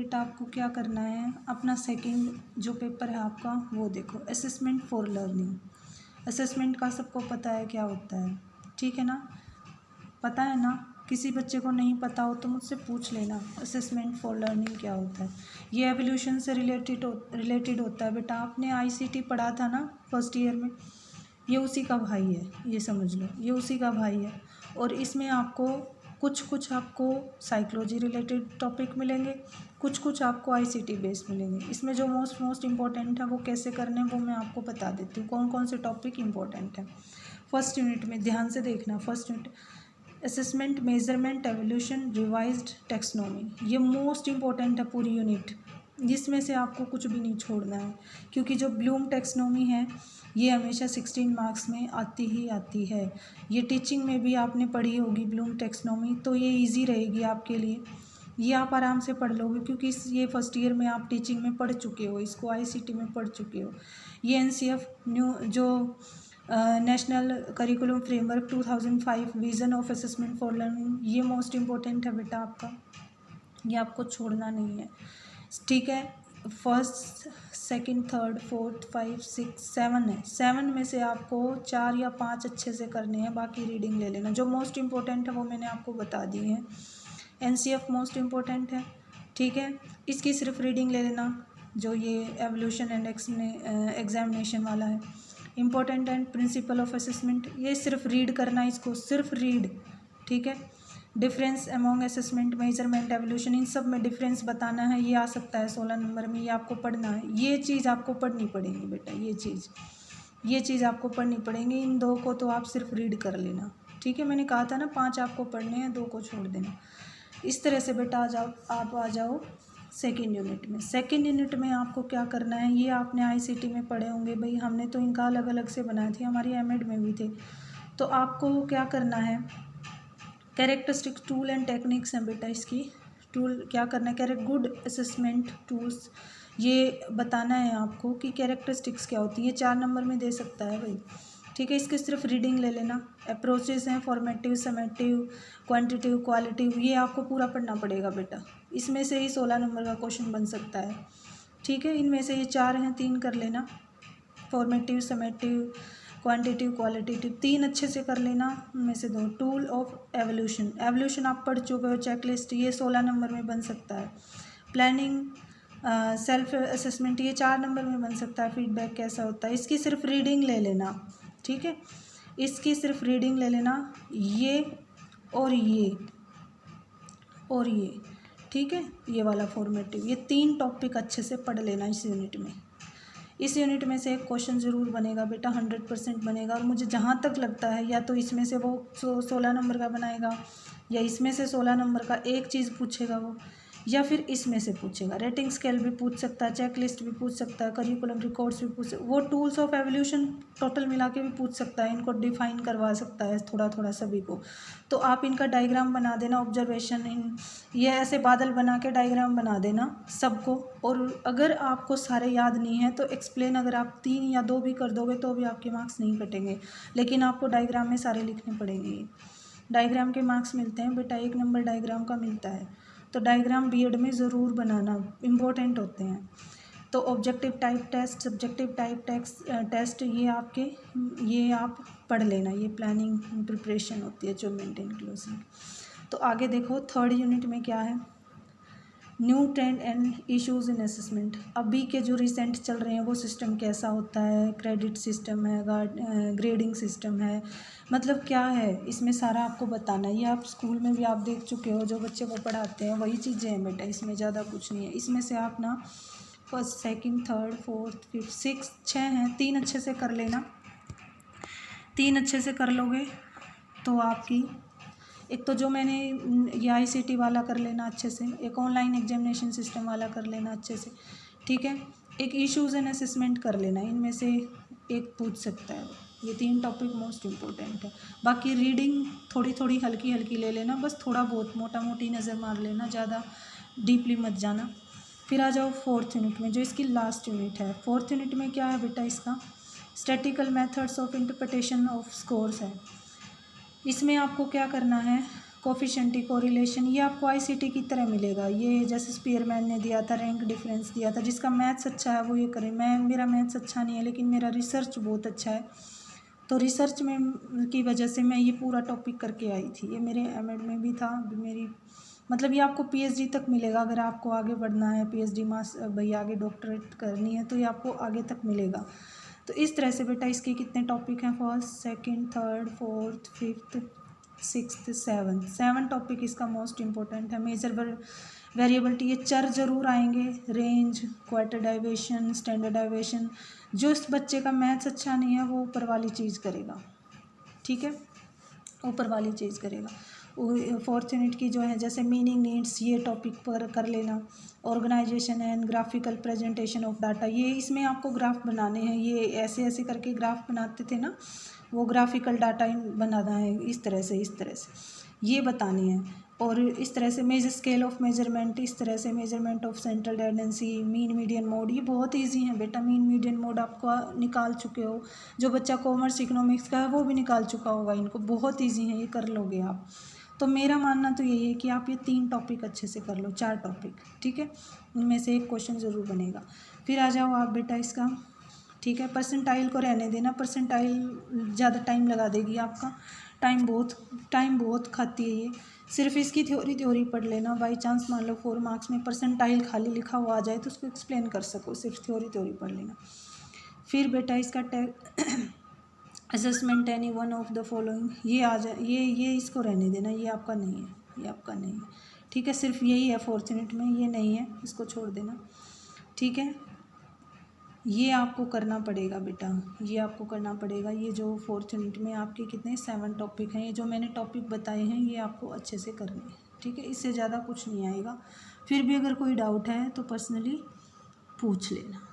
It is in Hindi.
बेटा आपको क्या करना है, अपना सेकंड जो पेपर है आपका वो देखो, असेसमेंट फॉर लर्निंग। असेसमेंट का सबको पता है क्या होता है, ठीक है ना, पता है ना। किसी बच्चे को नहीं पता हो तो मुझसे पूछ लेना, असेसमेंट फॉर लर्निंग क्या होता है। ये एवोल्यूशन से रिलेटेड होता है बेटा। आपने आईसीटी पढ़ा था ना फर्स्ट ईयर में, ये उसी का भाई है, ये समझ लो, ये उसी का भाई है। और इसमें आपको कुछ आपको साइकोलॉजी रिलेटेड टॉपिक मिलेंगे, कुछ आपको आईसीटी बेस मिलेंगे। इसमें जो मोस्ट इम्पॉर्टेंट है वो कैसे करने हैं वो मैं आपको बता देती हूँ, कौन कौन से टॉपिक इम्पोर्टेंट है। फर्स्ट यूनिट में ध्यान से देखना, first unit assessment, measurement, evolution, revised taxonomy, ये मोस्ट इम्पॉर्टेंट है पूरी यूनिट। जिसमें से आपको कुछ भी नहीं छोड़ना है, क्योंकि जो ब्लूम टेक्सोनॉमी है ये हमेशा 16 मार्क्स में आती ही आती है। ये टीचिंग में भी आपने पढ़ी होगी ब्लूम टेक्सोनॉमी, तो ये इजी रहेगी आपके लिए, ये आप आराम से पढ़ लोगे, क्योंकि ये फर्स्ट ईयर में आप टीचिंग में पढ़ चुके हो, इसको आईसीटी में पढ़ चुके हो। ये एनसीएफ न्यू जो national curriculum framework 2005 vision of assessment for learning, ये मोस्ट इम्पोर्टेंट है बेटा आपका, ये आपको छोड़ना नहीं है, ठीक है। फर्स्ट, सेकंड, थर्ड, फोर्थ, 5, 6, 7 है। 7 में से आपको 4 या 5 अच्छे से करने हैं, बाकी रीडिंग ले लेना। जो मोस्ट इम्पोर्टेंट है वो मैंने आपको बता दी है। एनसीएफ मोस्ट इम्पोर्टेंट है, ठीक है, इसकी सिर्फ रीडिंग ले लेना। जो ये एवोल्यूशन एंड एग्जामिनेशन वाला है, important and principle of assessment, ये सिर्फ रीड करना, इसको सिर्फ रीड, ठीक है। Difference among assessment, measurement, evaluation, इन सब में डिफरेंस बताना है, ये आ सकता है 16 नंबर में, ये आपको पढ़ना है। ये चीज़ आपको पढ़नी पड़ेगी बेटा, ये चीज़ आपको पढ़नी पड़ेगी। इन दो को तो आप सिर्फ रीड कर लेना, ठीक है। मैंने कहा था ना 5 आपको पढ़ने हैं, 2 को छोड़ देना। इस तरह से बेटा आप आ जाओ सेकेंड यूनिट में। सेकेंड यूनिट में आपको क्या करना है, ये आपने आईसीटी में पढ़े होंगे भाई, हमने तो इनका अलग अलग से बनाए थे, हमारी एमएड में भी थे। तो आपको क्या करना है, कैरेक्टरिस्टिक टूल एंड टेक्निक्स हैं बेटा इसकी। टूल क्या करना है, गुड असेसमेंट टूल्स, ये बताना है आपको कि कैरेक्टरिस्टिक्स क्या होती है। 4 नंबर में दे सकता है भाई, ठीक है। इसकी सिर्फ रीडिंग ले लेना। अप्रोचेस हैं फॉर्मेटिव, समेटिव, क्वांटिटिव, क्वालिटिव, ये आपको पूरा पढ़ना पड़ेगा बेटा। इसमें से ही 16 नंबर का क्वेश्चन बन सकता है, ठीक है। इनमें से ये 4 हैं, 3 कर लेना, फॉर्मेटिव, समेटिव, क्वांटिटिव, क्वालिटेटिव, 3 अच्छे से कर लेना, उनमें से 2। टूल ऑफ एवोल्यूशन, एवोल्यूशन आप पढ़ चुके हो, चेकलिस्ट, ये 16 नंबर में बन सकता है। प्लानिंग, सेल्फ असेसमेंट, ये 4 नंबर में बन सकता है। फीडबैक कैसा होता है, इसकी सिर्फ रीडिंग ले लेना, ठीक है, इसकी सिर्फ रीडिंग ले लेना। ये और ये, ठीक है, ये वाला फॉर्मेटिव, ये 3 टॉपिक अच्छे से पढ़ लेना इस यूनिट में। इस यूनिट में से एक क्वेश्चन ज़रूर बनेगा बेटा, 100% बनेगा। और मुझे जहाँ तक लगता है या तो इसमें से वो 16 नंबर का बनाएगा, या इसमें से 16 नंबर का एक चीज़ पूछेगा वो, या फिर इसमें से पूछेगा। रेटिंग स्केल भी पूछ सकता है, चेकलिस्ट भी पूछ सकता है, करिकुलम रिकॉर्ड्स भी पूछ सकता है, वो टूल्स ऑफ एवोल्यूशन टोटल मिला के भी पूछ सकता है, इनको डिफाइन करवा सकता है थोड़ा थोड़ा सभी को। तो आप इनका डायग्राम बना देना, ऑब्जर्वेशन इन, ये ऐसे बादल बना के डायग्राम बना देना सबको। और अगर आपको सारे याद नहीं है तो एक्सप्लेन, अगर आप 3 या 2 भी कर दोगे तो भी आपके मार्क्स नहीं कटेंगे, लेकिन आपको डायग्राम में सारे लिखने पड़ेंगे। डायग्राम के मार्क्स मिलते हैं बेटा, 1 नंबर डायग्राम का मिलता है। तो डायग्राम बीएड में ज़रूर बनाना, इम्पोर्टेंट होते हैं। तो objective type test, subjective type test, ये आप पढ़ लेना, ये प्लानिंग प्रिपरेशन होती है जो मेंटेन क्लोजली। तो आगे देखो थर्ड यूनिट में क्या है, new trend and issues in assessment. अभी के जो रिसेंट चल रहे हैं वो सिस्टम कैसा होता है, क्रेडिट सिस्टम है, ग्रेडिंग सिस्टम है, मतलब क्या है इसमें सारा आपको बताना है। ये आप स्कूल में भी आप देख चुके हो, जो बच्चे को पढ़ाते हैं वही चीज़ें हैं बेटा, इसमें ज़्यादा कुछ नहीं है। इसमें से आप ना first, second, third, fourth, fifth, 6 हैं, 3 अच्छे से कर लेना। 3 अच्छे से कर लोगे तो आपकी, एक तो जो मैंने ये आईसीटी वाला कर लेना अच्छे से, एक ऑनलाइन एग्जामिनेशन सिस्टम वाला कर लेना अच्छे से, ठीक है। एक इश्यूज एंड असेसमेंट कर लेना, इनमें से एक पूछ सकता है। ये 3 टॉपिक मोस्ट इम्पोर्टेंट है। बाकी रीडिंग थोड़ी थोड़ी हल्की हल्की ले लेना, बस थोड़ा बहुत मोटा मोटी नज़र मार लेना, ज़्यादा डीपली मत जाना। फिर आ जाओ फोर्थ यूनिट में, जो इसकी लास्ट यूनिट है। फोर्थ यूनिट में क्या है बेटा, इसका statistical methods of interpretation of scores है। इसमें आपको क्या करना है, कोफिशिएंट कोरिलेशन, ये आपको आईसीटी की तरह मिलेगा। ये जैसे स्पीयरमैन ने दिया था, रैंक डिफरेंस दिया था। जिसका मैथ्स अच्छा है वो ये करे। मेरा मैथ्स अच्छा नहीं है लेकिन मेरा रिसर्च बहुत अच्छा है, तो रिसर्च में की वजह से मैं ये पूरा टॉपिक करके आई थी। ये मेरे एमएड में भी था। मेरी मतलब ये आपको पीएचडी तक मिलेगा। अगर आपको आगे बढ़ना है, पीएचडी भाई आगे डॉक्टरेट करनी है, तो ये आपको आगे तक मिलेगा। तो इस तरह से बेटा इसके कितने टॉपिक हैं, first, second, third, fourth, fifth, sixth, seventh. 7 topic इसका मोस्ट इम्पोर्टेंट है। मेजर वेरिएबिलिटी, ये चर जरूर आएंगे, range, quarter deviation, standard deviation. जो इस बच्चे का मैथ्स अच्छा नहीं है वो ऊपर वाली चीज़ करेगा, ठीक है, ऊपर वाली चीज़ करेगा। फोर्थ यूनिट की जो है जैसे मीनिंग नीड्स, ये टॉपिक पर कर लेना। Organisation and graphical presentation of data, ये इसमें आपको ग्राफ बनाने हैं। ये ऐसे ऐसे करके ग्राफ बनाते थे ना, वो ग्राफिकल डाटा बनाना है इस तरह से ये बतानी है। और इस तरह से मेजर स्केल ऑफ मेजरमेंट, इस तरह से measurement of central tendency, mean median mode, ये बहुत इजी है बेटा। मीन मीडियन मोड आपको निकाल चुके हो, जो बच्चा कॉमर्स इकोनॉमिक्स का है वो भी निकाल चुका होगा। इनको बहुत इजी है, ये कर लोगे आप। तो मेरा मानना तो यही है कि आप ये 3 टॉपिक अच्छे से कर लो, 4 टॉपिक, ठीक है। इनमें से एक क्वेश्चन ज़रूर बनेगा। फिर आ जाओ आप बेटा इसका, ठीक है। परसेंटाइल को रहने देना, परसेंटाइल ज़्यादा टाइम लगा देगी आपका, टाइम बहुत खाती है ये। सिर्फ इसकी थ्योरी पढ़ लेना। बाई चांस मान लो 4 मार्क्स में परसेंटाइल खाली लिखा हुआ आ जाए तो उसको एक्सप्लेन कर सको, सिर्फ थ्योरी पढ़ लेना। फिर बेटा इसका assessment any one of the following, ये आ जाए, ये इसको रहने देना, ये आपका नहीं है, ये आपका नहीं है, ठीक है। सिर्फ यही है फोर्थ यूनिट में, ये नहीं है, इसको छोड़ देना, ठीक है। ये आपको करना पड़ेगा बेटा, ये आपको करना पड़ेगा। ये जो फोर्थ यूनिट में आपके कितने 7 टॉपिक हैं, ये जो मैंने टॉपिक बताए हैं ये आपको अच्छे से करने हैं, ठीक है। इससे ज़्यादा कुछ नहीं आएगा। फिर भी अगर कोई डाउट है तो पर्सनली पूछ लेना।